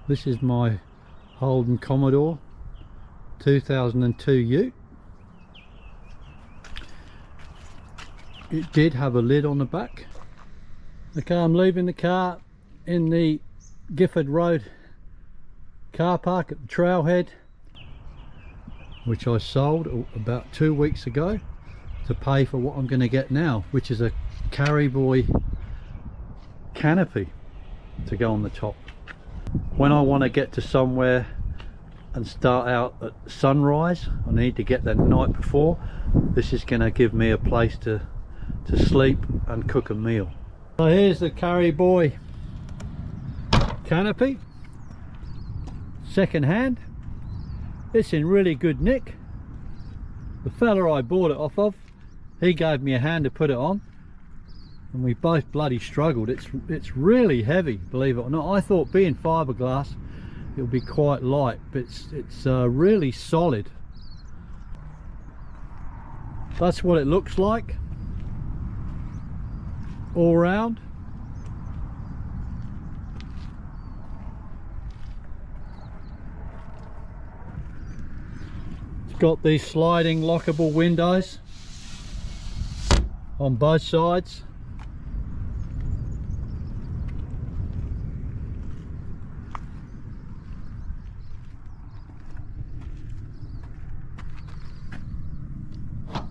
This is my Holden Commodore 2002 ute. It did have a lid on the back. Okay, I'm leaving the car in the Gifford Road car park at the trailhead, which I sold about 2 weeks ago to pay for what I'm going to get now, which is a Carry Boy canopy to go on the top. When I want to get to somewhere and start out at sunrise, I need to get there the night before. This is going to give me a place to sleep and cook a meal. So here's the Carry Boy canopy, second hand. It's in really good nick. The fella I bought it off of, he gave me a hand to put it on, and we both bloody struggled. It's really heavy, believe it or not. I thought being fiberglass it'll be quite light, but it's really solid. That's what it looks like all round. It's got these sliding lockable windows on both sides.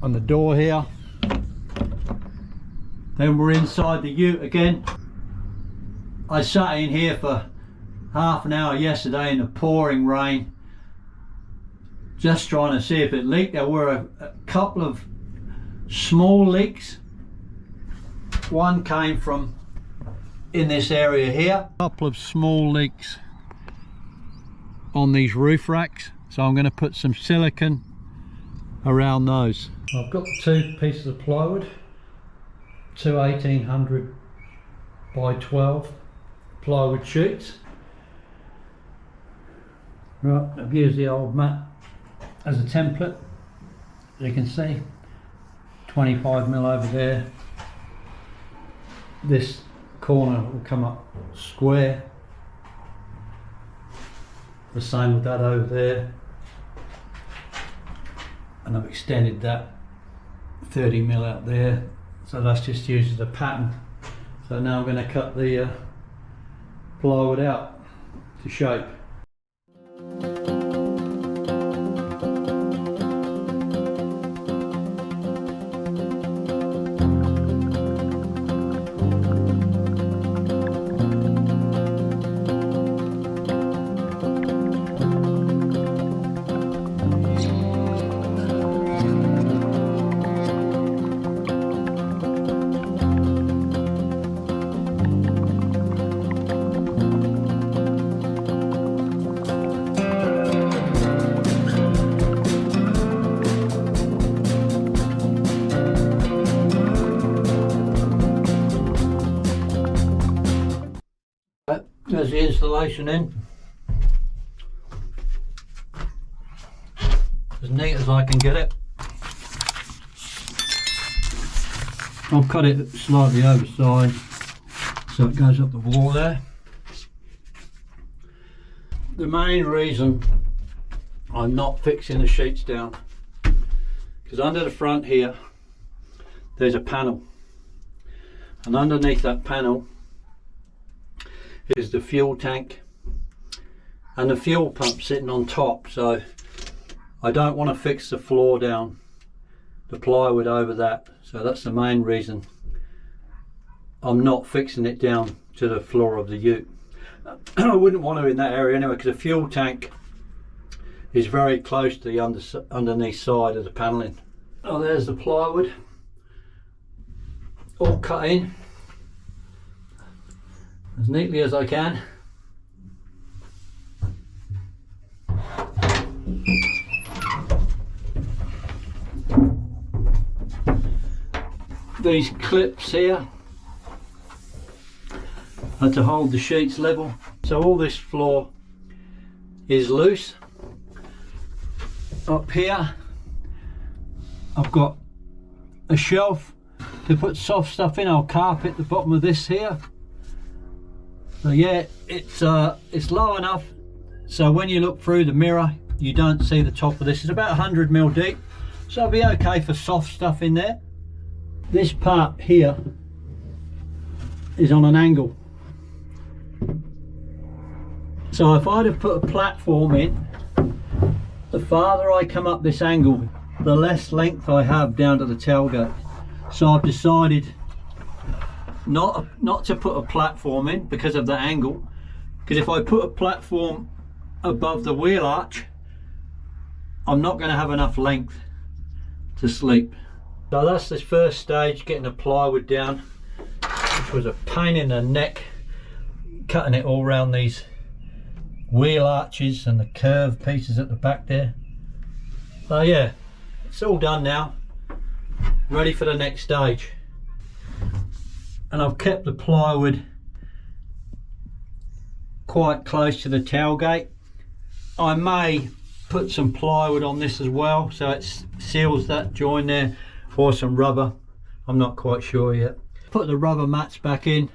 On the door here. Then we're inside the ute again. I sat in here for half an hour yesterday in the pouring rain, just trying to see if it leaked. There were a couple of small leaks. One came from in this area here. A couple of small leaks on these roof racks, so I'm going to put some silicone around those. I've got 2 pieces of plywood, 2 1800 by 12 plywood sheets. Right, I've used the old mat as a template. As you can see, 25mm over there. This corner will come up square. The same with that over there. And I've extended that 30mm out there, so that's just used as a pattern. So now I'm going to cut the plywood out to shape. There's the installation in. As neat as I can get it. I'll cut it slightly oversized so it goes up the wall there. The main reason I'm not fixing the sheets down, because under the front here there's a panel, and underneath that panel is the fuel tank and the fuel pump sitting on top, so I don't want to fix the floor down, the plywood over that. So that's the main reason I'm not fixing it down to the floor of the ute. I wouldn't want to in that area anyway, because the fuel tank is very close to the underneath side of the panelling. Oh, there's the plywood all cut in as neatly as I can. These clips here are to hold the sheets level. So all this floor is loose. Up here I've got a shelf to put soft stuff in. I'll carpet the bottom of this here. So yeah, it's low enough so when you look through the mirror you don't see the top of this. It's about 100 mil deep, so it'll be okay for soft stuff in there. This part here is on an angle, so if I'd have put a platform in, the farther I come up this angle, the less length I have down to the tailgate. So I've decided not to put a platform in because of the angle, because if I put a platform above the wheel arch, I'm not going to have enough length to sleep. So that's this first stage, getting the plywood down, which was a pain in the neck, cutting it all around these wheel arches and the curved pieces at the back there. So yeah, it's all done now, ready for the next stage. And I've kept the plywood quite close to the tailgate. I may put some plywood on this as well so it seals that join there, or some rubber, I'm not quite sure yet. Put the rubber mats back in.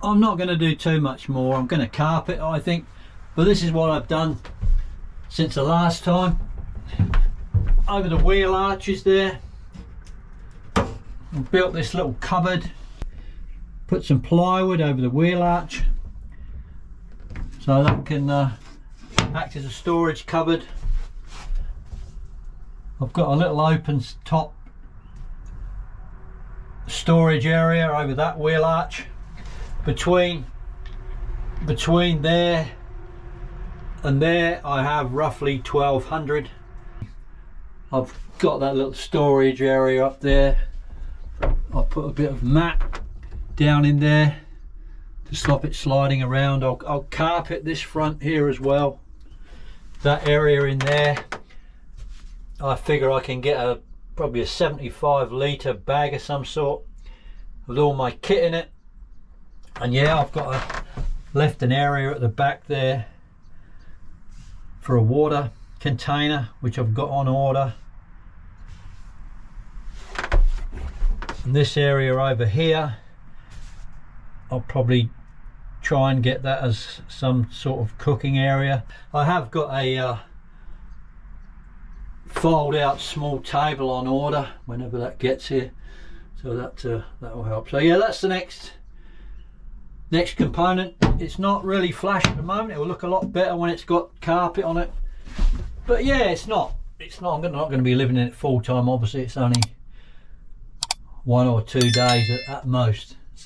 I'm not going to do too much more. I'm going to carpet, I think, but this is what I've done since the last time. Over the wheel arches there, built this little cupboard, put some plywood over the wheel arch so that can act as a storage cupboard. I've got a little open top storage area over that wheel arch. Between there and there I have roughly 1200. I've got that little storage area up there. I'll put a bit of mat down in there to stop it sliding around. I'll carpet this front here as well. That area in there, I figure I can get probably a 75 litre bag of some sort with all my kit in it. And yeah, I've left an area at the back there for a water container, which I've got on order. And this area over here, I'll probably try and get that as some sort of cooking area. I have got a fold out small table on order whenever that gets here, so that will help. So yeah, that's the next component. It's not really flash at the moment. It will look a lot better when it's got carpet on it, but yeah, it's not I'm not going to be living in it full time. Obviously it's only 1 or 2 days at most.